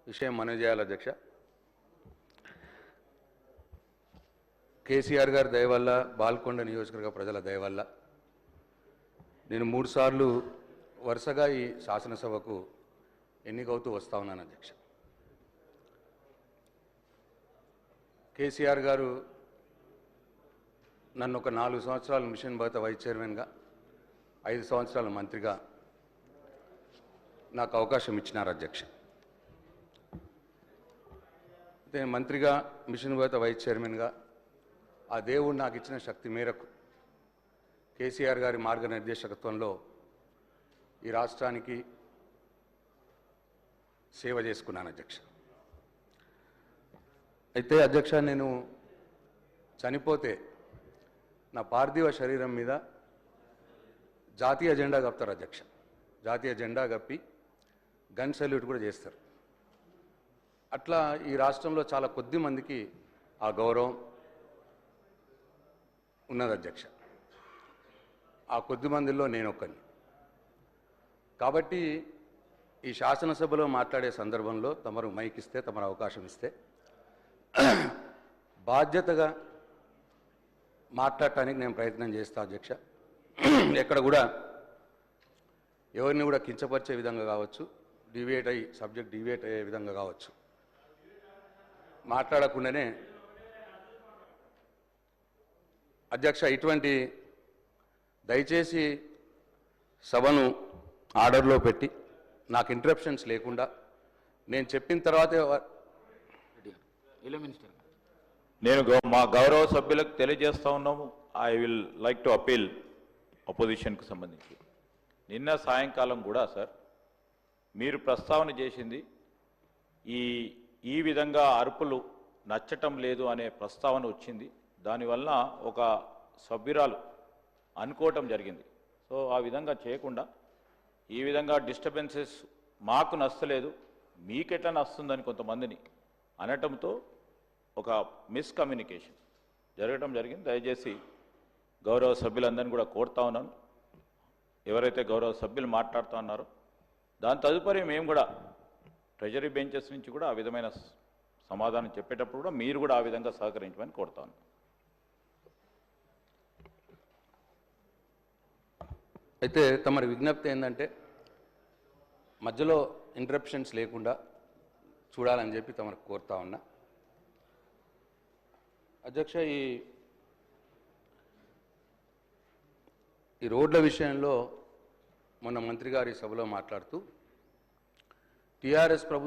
విషయం మనవి చేయాలి అధ్యక్ష. కేసీఆర్ గారి దయ వల్ల, బాల్కొండ నియోజకవర్గ ప్రజల దయ వల్ల నేను 3 సార్లు వరుసగా ఈ శాసనసభకు ఎన్నికవుతూ వస్తా ఉన్నాను అధ్యక్ష. కేసీఆర్ గారు నన్ను ఒక 4 సంవత్సరాలు మిషన్ భగత వైస్ చైర్మన్గా, 5 సంవత్సరాల మంత్రిగా నాకు అవకాశం ఇచ్చినారు అధ్యక్ష. అయితే మంత్రిగా, మిషన్ భగత వైస్ చైర్మన్గా ఆ దేవుడు నాకు ఇచ్చిన శక్తి మేరకు కేసీఆర్ గారి మార్గనిర్దేశకత్వంలో ఈ రాష్ట్రానికి సేవ చేసుకున్నాను అధ్యక్ష. అయితే అధ్యక్ష, నేను చనిపోతే నా పార్థివ శరీరం మీద జాతీయ జెండా కప్పుతారు అధ్యక్ష. జాతీయ జెండా కప్పి గన్ సల్యూట్ కూడా చేస్తారు. అట్లా ఈ రాష్ట్రంలో చాలా కొద్ది మందికి ఆ గౌరవం ఉన్నది అధ్యక్ష. ఆ కొద్ది మందిలో నేను ఒక్కని. కాబట్టి ఈ శాసనసభలో మాట్లాడే సందర్భంలో తమరు మైక్ ఇస్తే, తమరు అవకాశం ఇస్తే బాధ్యతగా మాట్లాడటానికి నేను ప్రయత్నం చేస్తా అధ్యక్ష. ఎక్కడ కూడా ఎవరిని కూడా కించపరిచే విధంగా కావచ్చు, సబ్జెక్ట్ డివేట్ అయ్యే విధంగా కావచ్చు మాట్లాడకుండానే అధ్యక్ష, ఇటువంటి దయచేసి సభను ఆర్డర్లో పెట్టి నాకు ఇంటరప్షన్స్ లేకుండా నేను చెప్పిన తర్వాతే నేను మా గౌరవ సభ్యులకు తెలియజేస్తా ఉన్నాము. I will like to appeal అపోజిషన్కు సంబంధించి. నిన్న సాయంకాలం కూడా సార్ మీరు ప్రస్తావన చేసింది ఈ విధంగా అరుపులు నచ్చటం లేదు అనే ప్రస్తావన వచ్చింది. దానివల్ల ఒక సభ్యురాలు అనుకోవటం జరిగింది. సో ఆ విధంగా చేయకుండా ఈ విధంగా డిస్టర్బెన్సెస్ మాకు నచ్చలేదు, మీకెట్లా నస్తుందని కొంతమందిని అనటంతో ఒక మిస్కమ్యూనికేషన్ జరగడం జరిగింది. దయచేసి గౌరవ సభ్యులందరినీ కూడా కోరుతా ఉన్నాను, ఎవరైతే గౌరవ సభ్యులు మాట్లాడుతూ ఉన్నారో దాని తదుపరి మేము కూడా ట్రెజరీ బెంచెస్ నుంచి కూడా ఆ విధమైన సమాధానం చెప్పేటప్పుడు కూడా మీరు కూడా ఆ విధంగా సహకరించమని కోరుతాను. అయితే తమరి విజ్ఞప్తి ఏంటంటే మధ్యలో ఇంటరప్షన్స్ లేకుండా చూడాలని చెప్పి తమకు కోరుతా ఉన్నా అధ్యక్ష. ఈ రోడ్ల విషయంలో మొన్న మంత్రి గారి సభలో మాట్లాడుతూ టీఆర్ఎస్ ప్రభుత్వం